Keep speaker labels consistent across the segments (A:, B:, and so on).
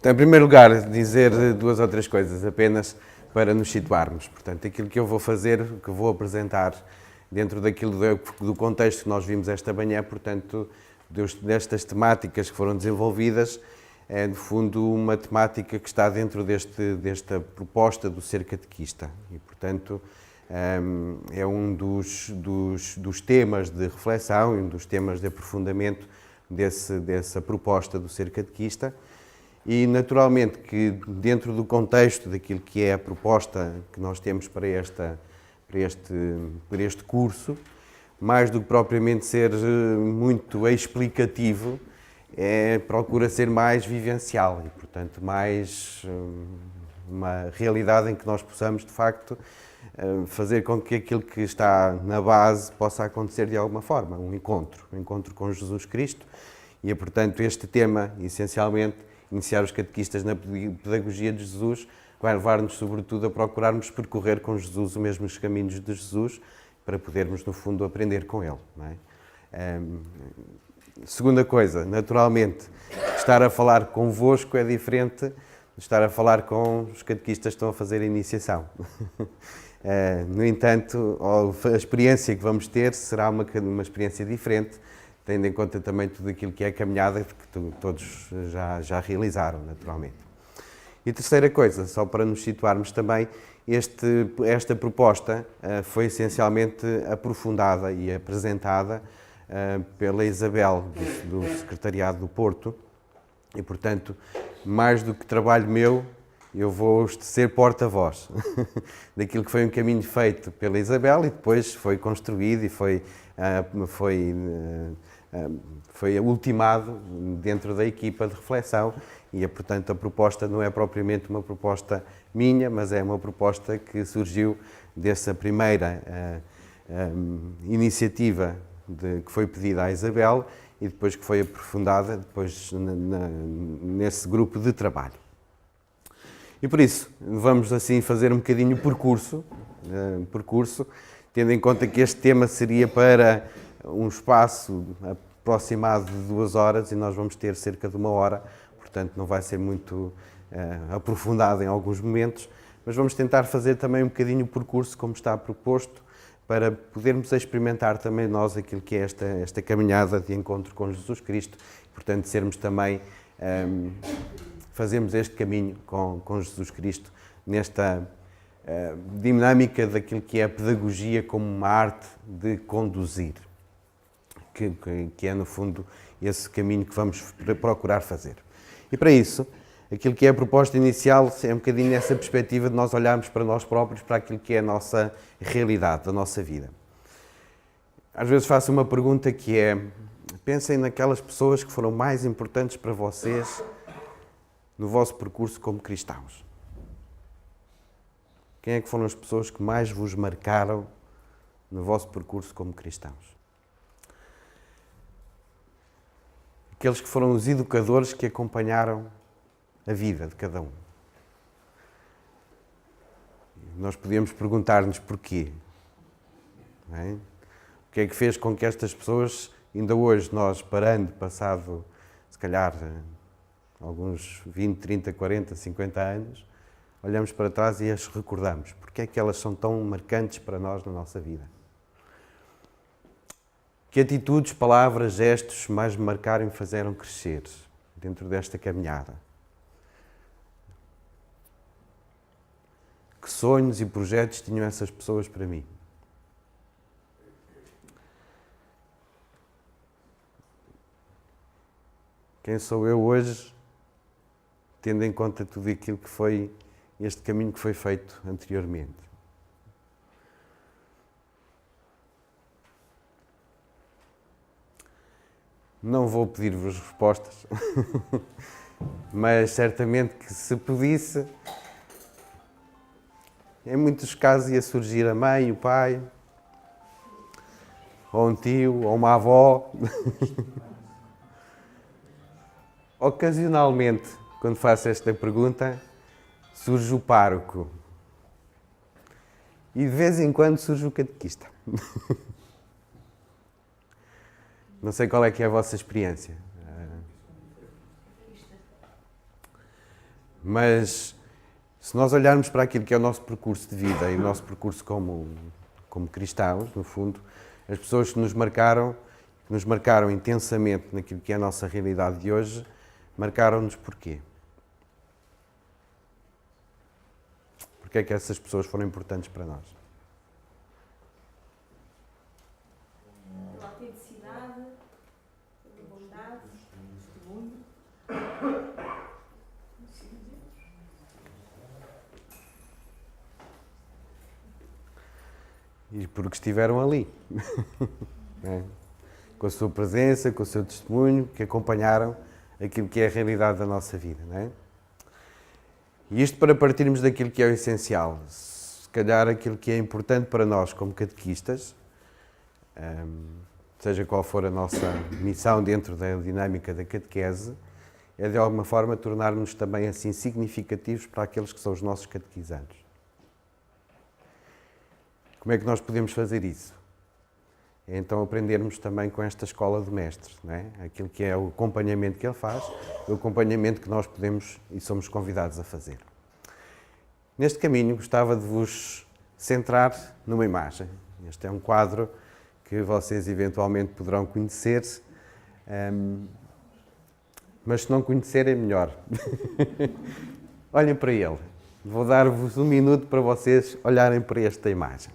A: Então, em primeiro lugar, dizer duas ou três coisas apenas para nos situarmos. Portanto, aquilo que eu vou fazer, que vou apresentar dentro daquilo do contexto que nós vimos esta manhã, portanto, destas temáticas que foram desenvolvidas, é, no fundo, uma temática que está dentro desta proposta do ser catequista. E, portanto, é um dos temas de reflexão e um dos temas de aprofundamento dessa proposta do ser catequista. E, naturalmente, que dentro do contexto daquilo que é a proposta que nós temos para este curso, mais do que propriamente ser muito explicativo, procura ser mais vivencial e, portanto, mais uma realidade em que nós possamos, de facto, fazer com que aquilo que está na base possa acontecer de alguma forma, um encontro com Jesus Cristo. E, portanto, este tema, essencialmente, iniciar os catequistas na pedagogia de Jesus, vai levar-nos, sobretudo, a procurarmos percorrer com Jesus os mesmos caminhos de Jesus, para podermos, no fundo, aprender com ele. Não é? Segunda coisa, naturalmente, estar a falar convosco é diferente de estar a falar com os catequistas que estão a fazer a iniciação. No entanto, a experiência que vamos ter será uma experiência diferente, tendo em conta também tudo aquilo que é a caminhada que todos já realizaram, naturalmente. E terceira coisa, só para nos situarmos também, esta proposta foi essencialmente aprofundada e apresentada pela Isabel, do Secretariado do Porto, e, portanto, mais do que trabalho meu, eu vou ser porta-voz daquilo que foi um caminho feito pela Isabel e depois foi construído e foi ultimado dentro da equipa de reflexão e, portanto, a proposta não é propriamente uma proposta minha, mas é uma proposta que surgiu dessa primeira iniciativa que foi pedida à Isabel e depois que foi aprofundada depois nesse grupo de trabalho. E por isso, vamos assim fazer um bocadinho o percurso, tendo em conta que este tema seria para um espaço aproximado de 2 horas e nós vamos ter cerca de 1 hora, portanto não vai ser muito aprofundado em alguns momentos, mas vamos tentar fazer também um bocadinho o percurso como está proposto, para podermos experimentar também nós aquilo que é esta caminhada de encontro com Jesus Cristo, portanto sermos também, fazemos este caminho com Jesus Cristo, nesta dinâmica daquilo que é a pedagogia como uma arte de conduzir, que é no fundo esse caminho que vamos procurar fazer. E para isso, aquilo que é a proposta inicial é um bocadinho nessa perspectiva de nós olharmos para nós próprios, para aquilo que é a nossa realidade, a nossa vida. Às vezes faço uma pergunta que é, pensem naquelas pessoas que foram mais importantes para vocês no vosso percurso como cristãos. Quem é que foram as pessoas que mais vos marcaram no vosso percurso como cristãos? Aqueles que foram os educadores que acompanharam a vida de cada um. Nós podíamos perguntar-nos porquê. Não é? O que é que fez com que estas pessoas, ainda hoje nós passado se calhar alguns 20, 30, 40, 50 anos, olhamos para trás e as recordamos. Porque é que elas são tão marcantes para nós na nossa vida? Que atitudes, palavras, gestos mais me marcaram e me fizeram crescer dentro desta caminhada? Que sonhos e projetos tinham essas pessoas para mim? Quem sou eu hoje, tendo em conta tudo aquilo que foi este caminho que foi feito anteriormente? Não vou pedir-vos respostas, mas certamente que se pedisse, em muitos casos ia surgir a mãe, o pai, ou um tio, ou uma avó. Ocasionalmente, quando faço esta pergunta, surge o pároco. E de vez em quando surge o catequista. Não sei qual é que é a vossa experiência. Mas se nós olharmos para aquilo que é o nosso percurso de vida e o nosso percurso como cristãos, no fundo, as pessoas que nos marcaram intensamente naquilo que é a nossa realidade de hoje, marcaram-nos porquê? Porque é que essas pessoas foram importantes para nós?
B: Pela autenticidade, pela bondade, testemunho.
A: E porque estiveram ali. É? Com a sua presença, com o seu testemunho, que acompanharam aquilo que é a realidade da nossa vida. Não é? E isto para partirmos daquilo que é o essencial. Se calhar aquilo que é importante para nós como catequistas, seja qual for a nossa missão dentro da dinâmica da catequese, é de alguma forma tornar-nos também assim significativos para aqueles que são os nossos catequizandos. Como é que nós podemos fazer isso? É então aprendermos também com esta escola do mestre, não é? Aquilo que é o acompanhamento que ele faz, o acompanhamento que nós podemos e somos convidados a fazer. Neste caminho gostava de vos centrar numa imagem. Este é um quadro que vocês eventualmente poderão conhecer, mas se não conhecerem, melhor. Olhem para ele. Vou dar-vos um minuto para vocês olharem para esta imagem.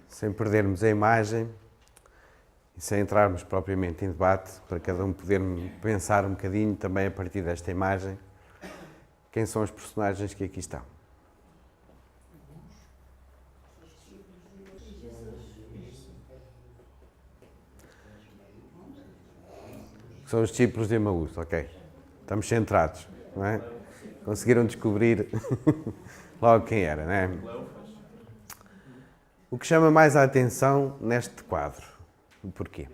A: Sem perdermos a imagem e sem entrarmos propriamente em debate, para cada um poder pensar um bocadinho também a partir desta imagem, quem são os personagens que aqui estão. São os discípulos de Emaús, ok. Estamos centrados, não é? Conseguiram descobrir logo quem era, não é? O que chama mais a atenção neste quadro? O porquê?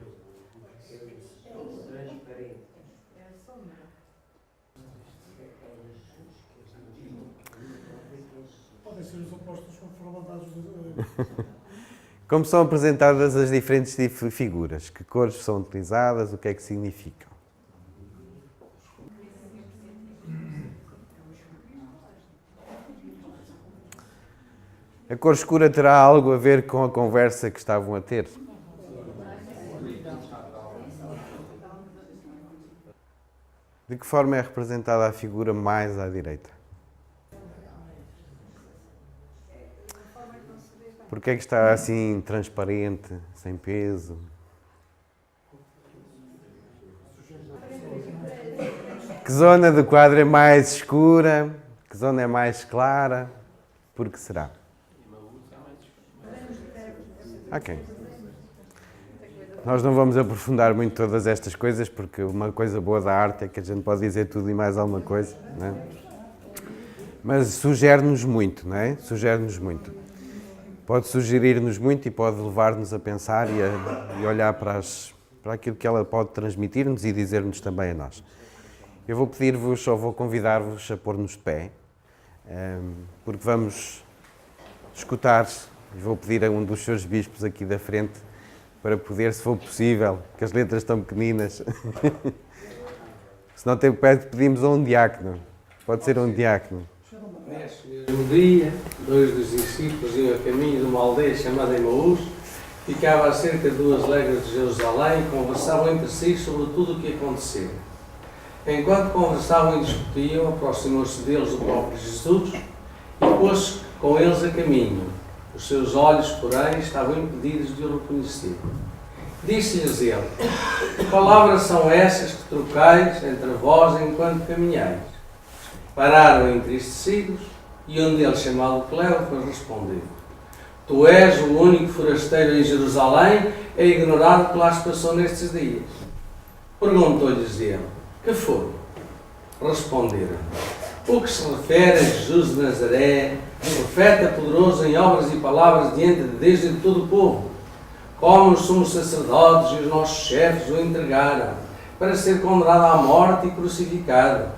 C: Podem ser os apóstolos como foram mandados.
A: Como são apresentadas as diferentes figuras? Que cores são utilizadas? O que é que significam? A cor escura terá algo a ver com a conversa que estavam a ter? De que forma é representada a figura mais à direita? Porque é que está assim transparente, sem peso? Que zona do quadro é mais escura? Que zona é mais clara? Por que será? Ok. Nós não vamos aprofundar muito todas estas coisas, porque uma coisa boa da arte é que a gente pode dizer tudo e mais alguma coisa, não é? Mas sugere-nos muito, não é? Sugere-nos muito. Pode sugerir-nos muito e pode levar-nos a pensar e olhar para aquilo que ela pode transmitir-nos e dizer-nos também a nós. Eu vou pedir-vos, ou vou convidar-vos a pôr-nos de pé, porque vamos escutar. Vou pedir a um dos seus bispos aqui da frente para poder, se for possível, que as letras estão pequeninas. Se não tem pé, pedimos a um diácono. Pode ser um diácono.
D: Nesse mesmo dia, dois dos discípulos iam a caminho de uma aldeia chamada Emaús, ficava a cerca de 2 léguas de Jerusalém e conversavam entre si sobre tudo o que acontecera. Enquanto conversavam e discutiam, aproximou-se deles o próprio Jesus e pôs-se com eles a caminho. Os seus olhos, porém, estavam impedidos de o reconhecer. Disse-lhes ele: que palavras são essas que trocais entre vós enquanto caminhais? Pararam entristecidos e um deles, chamado Cleófas, respondeu: tu és o único forasteiro em Jerusalém e ignorado que lá se passou nestes dias. Perguntou-lhes ele: que foi? Responderam: o que se refere a Jesus de Nazaré, profeta poderoso em obras e palavras diante de Deus e de todo o povo, como os sumos sacerdotes e os nossos chefes o entregaram, para ser condenado à morte e crucificado.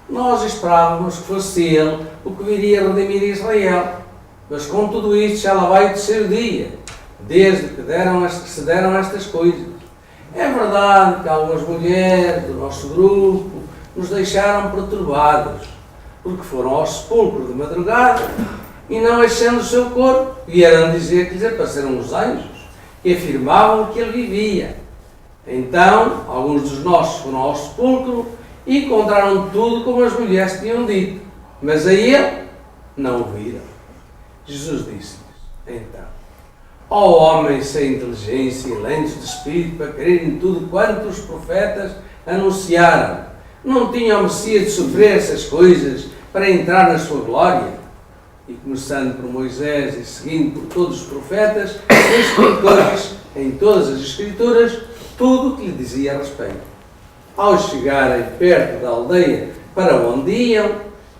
D: Nós esperávamos que fosse ele o que viria a redimir Israel. Mas com tudo isto já lá vai o terceiro dia, desde que se deram estas coisas. É verdade que algumas mulheres do nosso grupo nos deixaram perturbados, porque foram ao sepulcro de madrugada e, não achando o seu corpo, vieram dizer que lhes apareceram os anjos que afirmavam que ele vivia. Então, alguns dos nossos foram ao sepulcro e encontraram tudo como as mulheres tinham dito, mas a ele não o viram. Jesus disse-lhes, então: ó homens sem inteligência e lentos de espírito para crerem em tudo quanto os profetas anunciaram, não tinham o Messias de sofrer essas coisas para entrar na sua glória? E começando por Moisés e seguindo por todos os profetas, explicou-lhes em todas as Escrituras tudo o que lhe dizia a respeito. Ao chegarem perto da aldeia para onde iam,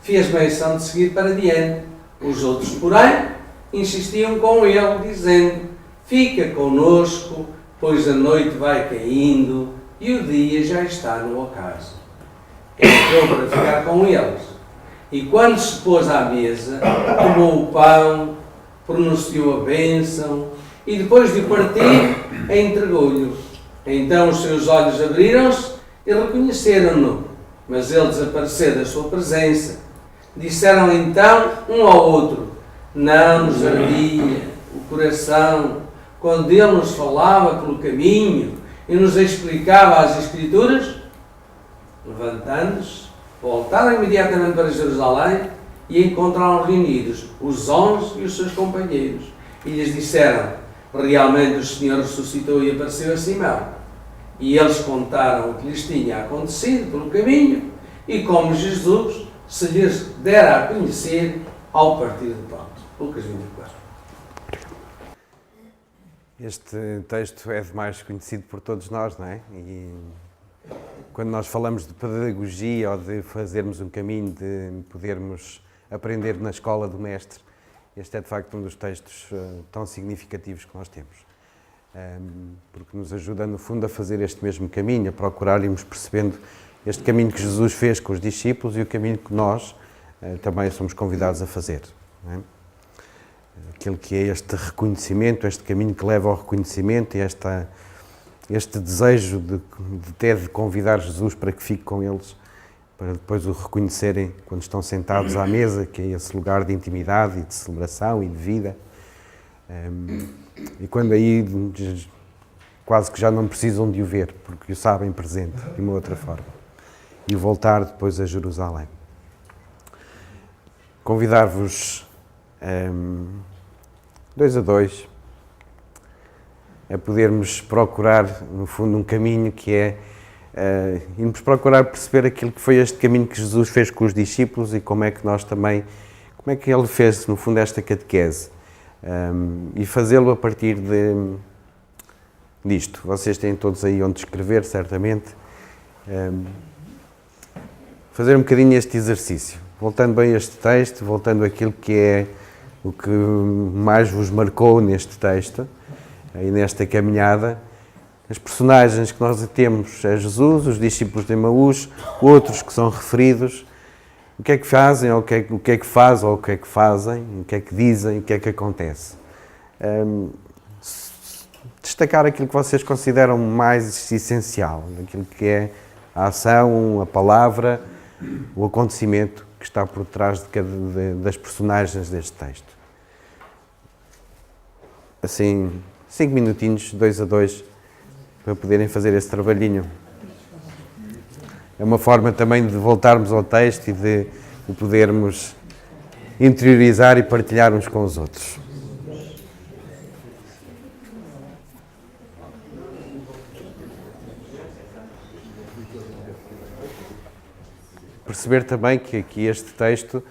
D: fez menção de seguir para diante. Os outros, porém, insistiam com ele, dizendo: fica conosco, pois a noite vai caindo e o dia já está no ocaso. Entrou para ficar com eles. E quando se pôs à mesa, tomou o pão, pronunciou a bênção e, depois de partir, entregou-lhe. Então os seus olhos abriram-se e reconheceram-no, mas ele desapareceu da sua presença. Disseram então um ao outro: não nos ardia o coração quando ele nos falava pelo caminho e nos explicava as Escrituras? Levantando-se, voltaram imediatamente para Jerusalém e encontraram reunidos os 11 e os seus companheiros. E lhes disseram: realmente o Senhor ressuscitou e apareceu a Simão. E eles contaram o que lhes tinha acontecido pelo caminho e como Jesus se lhes dera a conhecer ao partir do pão. Lucas 24.
A: Este texto é demais conhecido por todos nós, não é? E quando nós falamos de pedagogia ou de fazermos um caminho, de podermos aprender na escola do Mestre, este é de facto um dos textos tão significativos que nós temos. Porque nos ajuda, no fundo, a fazer este mesmo caminho, a procurar irmos percebendo este caminho que Jesus fez com os discípulos e o caminho que nós também somos convidados a fazer. Não é? Aquilo que é este reconhecimento, este caminho que leva ao reconhecimento e este desejo de convidar Jesus para que fique com eles, para depois o reconhecerem quando estão sentados à mesa, que é esse lugar de intimidade e de celebração e de vida. E quando aí quase que já não precisam de o ver, porque o sabem presente, de uma outra forma. E voltar depois a Jerusalém. Convidar-vos 2 a 2 a podermos procurar, no fundo, um caminho que é irmos procurar perceber aquilo que foi este caminho que Jesus fez com os discípulos e como é que nós também, como é que ele fez, no fundo, esta catequese. E fazê-lo a partir disto. Vocês têm todos aí onde escrever, certamente. Fazer um bocadinho este exercício. Voltando bem a este texto, voltando àquilo que é o que mais vos marcou neste texto e nesta caminhada. As personagens que nós temos é Jesus, os discípulos de Emaús, outros que são referidos. O que é que fazem, ou o que é que faz, ou o que é que fazem, o que é que dizem, o que é que acontece. Destacar aquilo que vocês consideram mais essencial, aquilo que é a ação, a palavra, o acontecimento que está por trás das personagens deste texto. Assim, 5 minutinhos, 2 a 2, para poderem fazer esse trabalhinho. É uma forma também de voltarmos ao texto e de o podermos interiorizar e partilhar uns com os outros. Perceber também que aqui este texto,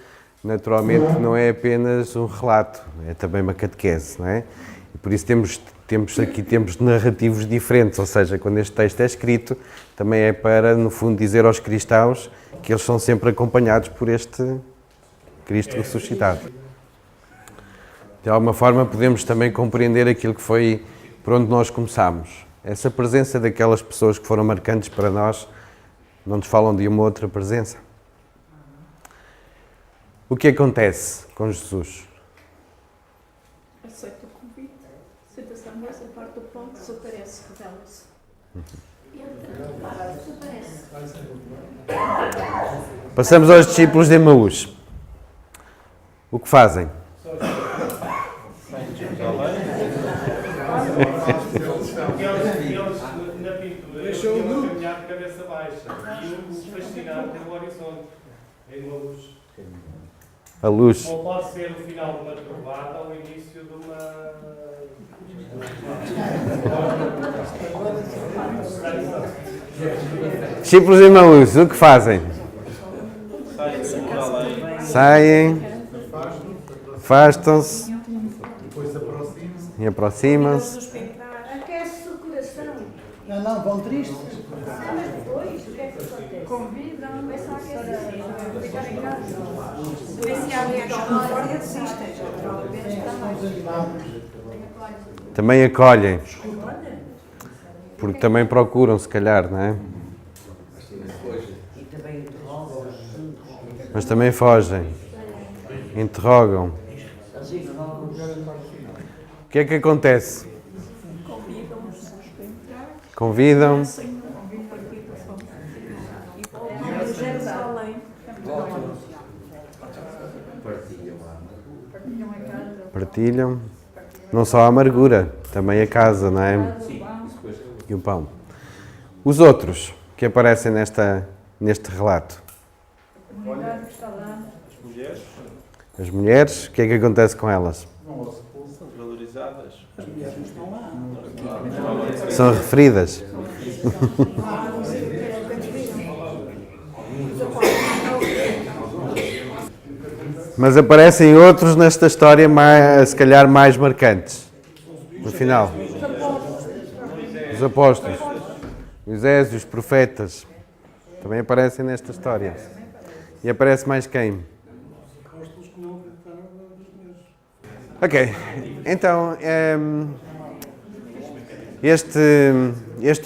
A: naturalmente, não é apenas um relato, é também uma catequese, não é? E por isso temos aqui tempos narrativos diferentes, ou seja, quando este texto é escrito, também é para, no fundo, dizer aos cristãos que eles são sempre acompanhados por este Cristo ressuscitado. De alguma forma, podemos também compreender aquilo que foi por onde nós começámos. Essa presença daquelas pessoas que foram marcantes para nós, não nos falam de uma outra presença. O que acontece com Jesus?
E: aceita o convite, senta-se à mesa, parte do pão, desaparece, revela-se.
A: Passamos aos discípulos de Emaús. O que fazem?
F: Eles na pintura deixam o caminhar de cabeça baixa e o fascinante é o horizonte, em uma luz.
A: A luz.
F: Ou pode ser o final de uma trovada ou o início de uma.
A: Discípulos de Emaús, o que fazem? Saem, afastam-se e aproximam-se.
B: Aquece o coração.
C: Não, vão tristes.
B: Mas depois, o que é que acontece?
E: Convidam,
B: Começa a aquecer. Ficar em casa. Vê se há alguém que fora e desistem.
A: Também acolhem. Porque também procuram, se calhar, não é? Mas também fogem. Interrogam. O que é que acontece?
E: convidam as pessoas para entrar,
A: Convidam.
E: sem participação. E voltam a Jerusalém.
A: Partilham. Não só a amargura, também a casa, não é? E o pão. Os outros que aparecem neste relato. As mulheres, o que é que acontece com elas?
G: Valorizadas.
A: São referidas. Mas aparecem outros nesta história, se calhar mais marcantes. No final. Os apóstolos. Moisés e os profetas. Também aparecem nesta história. E aparece mais quem? Ok. Então, este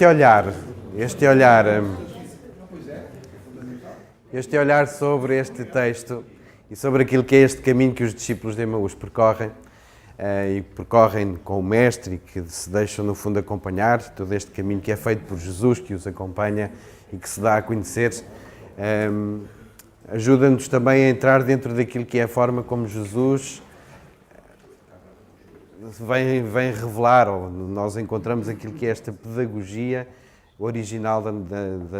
A: olhar sobre este texto e sobre aquilo que é este caminho que os discípulos de Emaús percorrem, e percorrem com o Mestre e que se deixam, no fundo, acompanhar, todo este caminho que é feito por Jesus, que os acompanha e que se dá a conhecer, ajuda-nos também a entrar dentro daquilo que é a forma como Jesus vem revelar, ou nós encontramos aquilo que é esta pedagogia original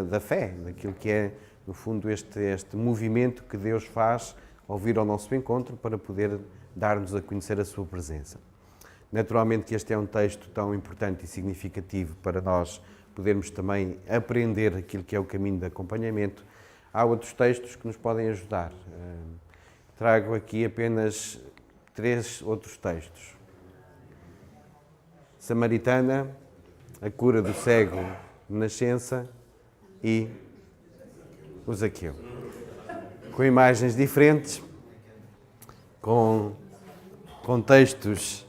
A: da fé, daquilo que é, no fundo, este movimento que Deus faz ao vir ao nosso encontro para poder dar-nos a conhecer a sua presença. Naturalmente que este é um texto tão importante e significativo para nós podermos também aprender aquilo que é o caminho de acompanhamento. Há outros textos que nos podem ajudar. Trago aqui apenas 3 outros textos. Samaritana, a cura do cego de nascença e o Zaqueu. Com imagens diferentes, com contextos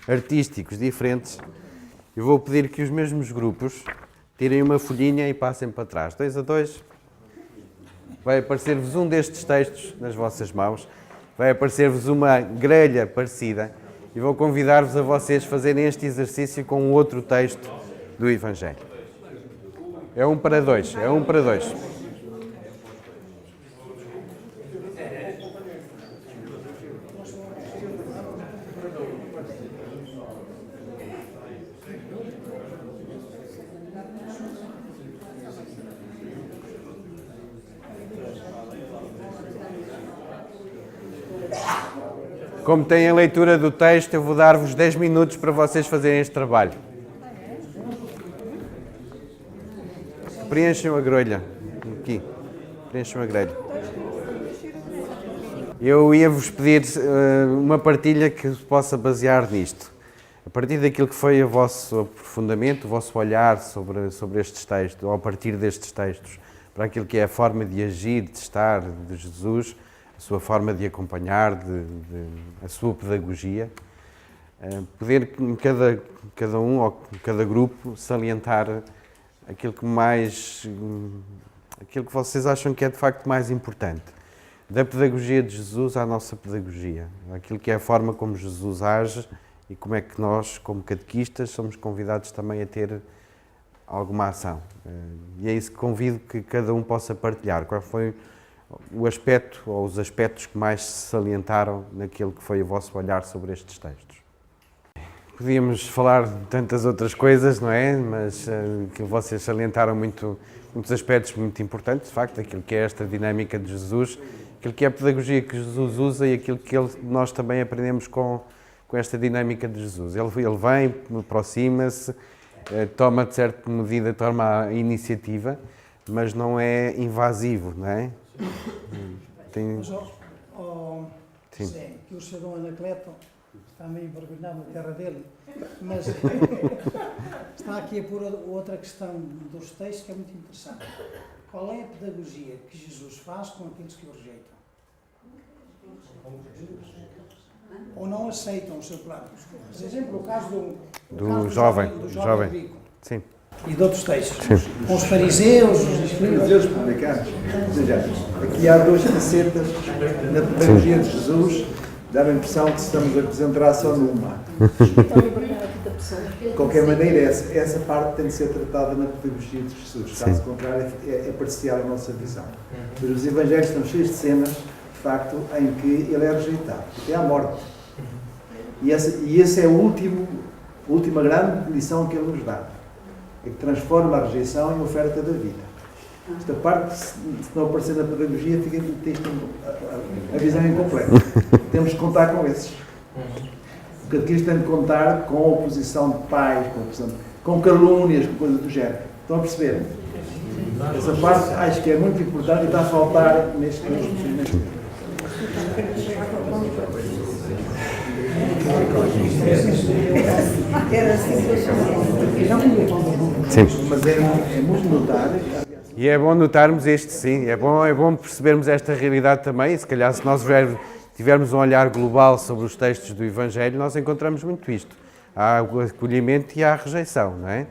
A: artísticos diferentes, eu vou pedir que os mesmos grupos tirem uma folhinha e passem para trás. 2 a 2. Vai aparecer-vos um destes textos nas vossas mãos. Vai aparecer-vos uma grelha parecida. E vou convidar-vos a vocês fazerem este exercício com um outro texto do Evangelho. É 1 para 2. É 1 para 2. Como têm a leitura do texto, eu vou dar-vos 10 minutos para vocês fazerem este trabalho. Preencham a grelha. Aqui. Preencham a grelha. Eu ia-vos pedir uma partilha que se possa basear nisto. A partir daquilo que foi o vosso aprofundamento, o vosso olhar sobre estes textos, ou a partir destes textos, para aquilo que é a forma de agir, de estar de Jesus, a sua forma de acompanhar, a sua pedagogia, poder em cada um ou cada grupo salientar aquilo que vocês acham que é de facto mais importante. da pedagogia de Jesus à nossa pedagogia, aquilo que é a forma como Jesus age e como é que nós, como catequistas, somos convidados também a ter alguma ação. E é isso que convido que cada um possa partilhar. Qual foi o aspecto ou os aspectos que mais se salientaram naquilo que foi o vosso olhar sobre estes textos? Podíamos falar de tantas outras coisas, não é? Mas que vocês salientaram muitos aspectos muito importantes, de facto, aquilo que é esta dinâmica de Jesus, aquilo que é a pedagogia que Jesus usa e aquilo que nós também aprendemos com esta dinâmica de Jesus. Ele vem, aproxima-se, toma de certa medida, toma a iniciativa, mas não é invasivo, não é?
C: Mas, Sim, que o Sr. Anacleto está meio envergonhado na terra dele, mas está aqui a pôr outra questão dos textos que é muito interessante. Qual é a pedagogia que Jesus faz com aqueles que o rejeitam? Ou não aceitam o seu plano? Por exemplo, o caso do jovem rico.
A: Sim.
C: E de outros textos. Sim. Com os fariseus, os
H: fariseus publicanos. Ou seja, aqui há duas facetas na pedagogia de Jesus, dá a impressão que estamos a concentrar só numa. De qualquer maneira, essa parte tem de ser tratada na pedagogia de Jesus. Caso contrário, é parcial a nossa visão. Mas os evangelhos estão cheios de cenas, de facto, em que ele é rejeitado, até à morte. E essa é a última grande lição que ele nos dá. É que transforma a rejeição em oferta da vida. Esta parte, se não aparecer na pedagogia, fica a visão incompleta. Temos que contar com esses. O catequista tem de contar com a oposição de pais, com calúnias, com coisas do género. Estão a perceber? Essa parte acho que é muito importante e está a faltar neste tempo.
A: Sim.
H: Mas é muito notável.
A: E é bom notarmos isto, sim. É bom percebermos esta realidade também. E se calhar, se nós tivermos um olhar global sobre os textos do Evangelho, nós encontramos muito isto. Há o acolhimento e há a rejeição, não é?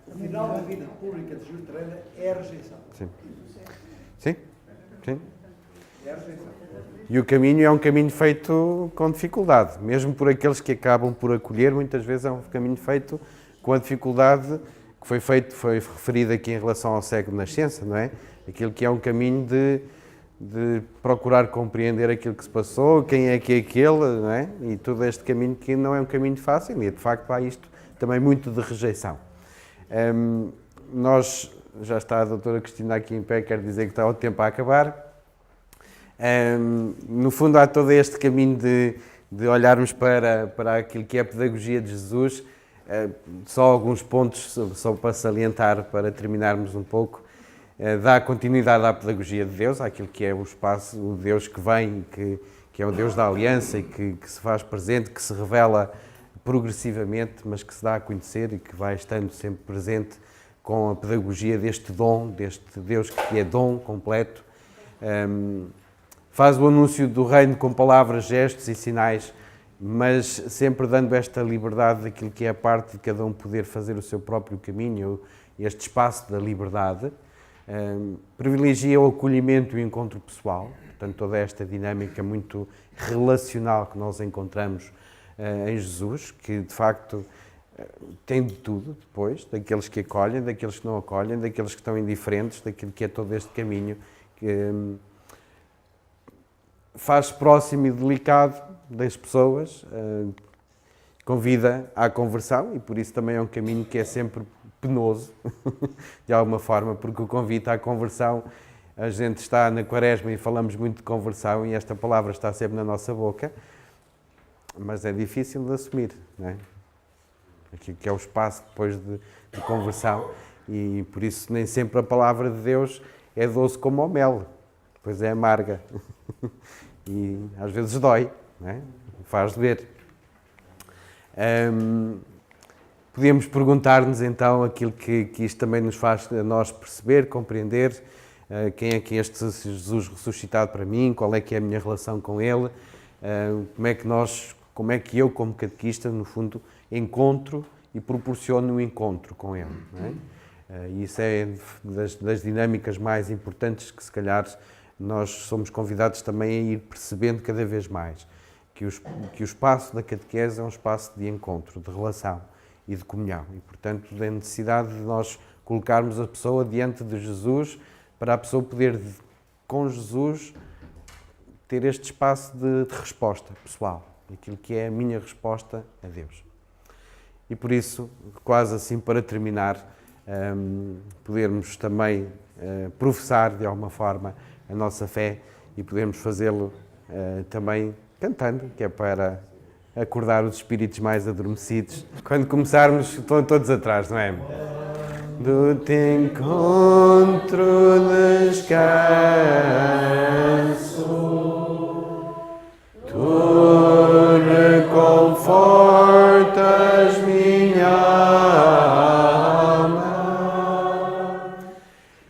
H: O final da vida pública de Jesus Terreno é a rejeição.
A: Sim. Sim. Sim.
H: É a rejeição.
A: E o caminho é um caminho feito com dificuldade, mesmo por aqueles que acabam por acolher, muitas vezes é um caminho feito com a dificuldade que foi referido aqui em relação ao cego de nascença, não é? Aquilo que é um caminho de procurar compreender aquilo que se passou, quem é que é aquele, não é? E todo este caminho que não é um caminho fácil e de facto há isto também muito de rejeição. Já está a doutora Cristina aqui em pé, quer dizer que está o tempo a acabar. No fundo há todo este caminho de olharmos para aquilo que é a pedagogia de Jesus, só alguns pontos só para salientar, para terminarmos um pouco, dá continuidade à pedagogia de Deus, àquilo que é o espaço, o Deus que vem, que é o Deus da aliança e que se faz presente, que se revela progressivamente, mas que se dá a conhecer e que vai estando sempre presente com a pedagogia deste dom, deste Deus que é dom completo. Faz o anúncio do reino com palavras, gestos e sinais, mas sempre dando esta liberdade daquilo que é a parte de cada um poder fazer o seu próprio caminho, este espaço da liberdade. Privilegia o acolhimento e o encontro pessoal, portanto toda esta dinâmica muito relacional que nós encontramos em Jesus, que de facto tem de tudo depois, daqueles que acolhem, daqueles que não acolhem, daqueles que estão indiferentes, daquilo que é todo este caminho que faz próximo e delicado das pessoas, convida à conversão e por isso também é um caminho que é sempre penoso, de alguma forma, porque o convite à conversão, a gente está na Quaresma e falamos muito de conversão e esta palavra está sempre na nossa boca, mas é difícil de assumir, não é? Aquilo que é o espaço depois de conversão e por isso nem sempre a palavra de Deus é doce como o mel, depois é amarga. E às vezes dói, não é? Faz doer. Podíamos perguntar-nos então aquilo que isto também nos faz a nós perceber, compreender quem é que é este Jesus ressuscitado para mim, qual é que é a minha relação com Ele, como é que eu como catequista, no fundo, encontro e proporciono um encontro com Ele. Não E isso é das dinâmicas mais importantes que, se calhar, nós somos convidados também a ir percebendo cada vez mais. Que o espaço da catequese é um espaço de encontro, de relação e de comunhão. E, portanto, da necessidade de nós colocarmos a pessoa diante de Jesus para a pessoa poder, com Jesus, ter este espaço de resposta pessoal. Aquilo que é a minha resposta a Deus. E por isso, quase assim para terminar, podermos também professar de alguma forma a nossa fé e podermos fazê-lo também cantando, que é para acordar os espíritos mais adormecidos. Quando começarmos, estão todos atrás, não é? Do teu encontro descanso, tu reconfortas minha alma,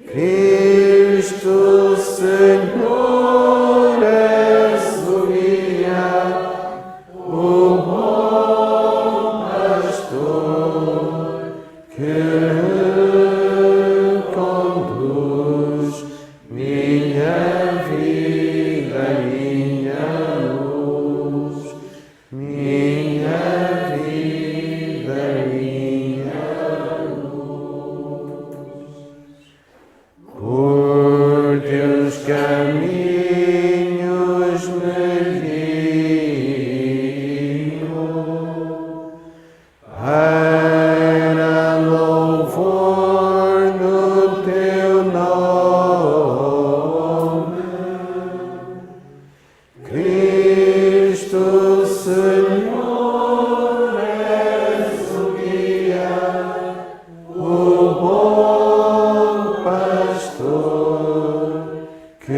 A: Cristo Senhor és o guia, o bom pastor que conduz minha vida, minha luz, minha vida, minha luz. Por teus caminhos me guio, para louvor no teu nome, Cristo Senhor és o guia, o bom pastor que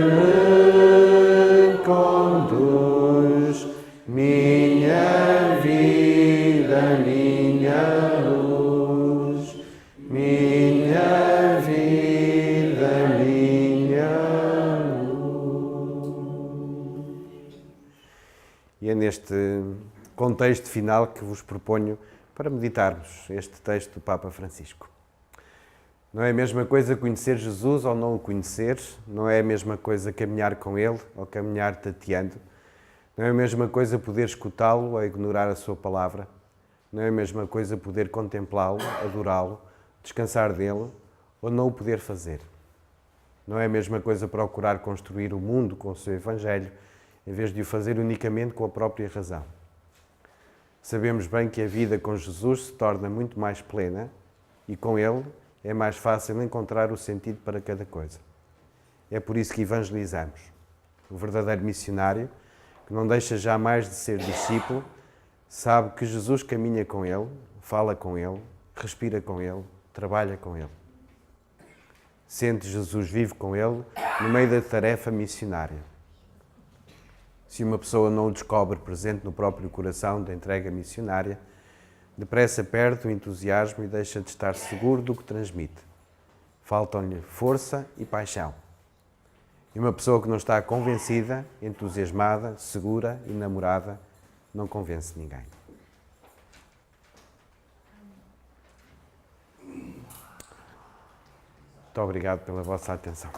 A: me conduz, minha vida, minha luz, minha vida, minha luz. E é neste contexto final que vos proponho para meditarmos este texto do Papa Francisco. Não é a mesma coisa conhecer Jesus ou não o conhecer, não é a mesma coisa caminhar com Ele ou caminhar tateando, não é a mesma coisa poder escutá-lo ou ignorar a sua palavra, não é a mesma coisa poder contemplá-lo, adorá-lo, descansar dele ou não o poder fazer. Não é a mesma coisa procurar construir o mundo com o seu Evangelho, em vez de o fazer unicamente com a própria razão. Sabemos bem que a vida com Jesus se torna muito mais plena e com Ele é mais fácil encontrar o sentido para cada coisa. É por isso que evangelizamos. O verdadeiro missionário, que não deixa jamais de ser discípulo, sabe que Jesus caminha com ele, fala com ele, respira com ele, trabalha com ele. Sente Jesus vivo com ele no meio da tarefa missionária. Se uma pessoa não o descobre presente no próprio coração da entrega missionária, depressa perde o entusiasmo e deixa de estar seguro do que transmite. Faltam-lhe força e paixão. E uma pessoa que não está convencida, entusiasmada, segura e namorada, não convence ninguém. Muito obrigado pela vossa atenção.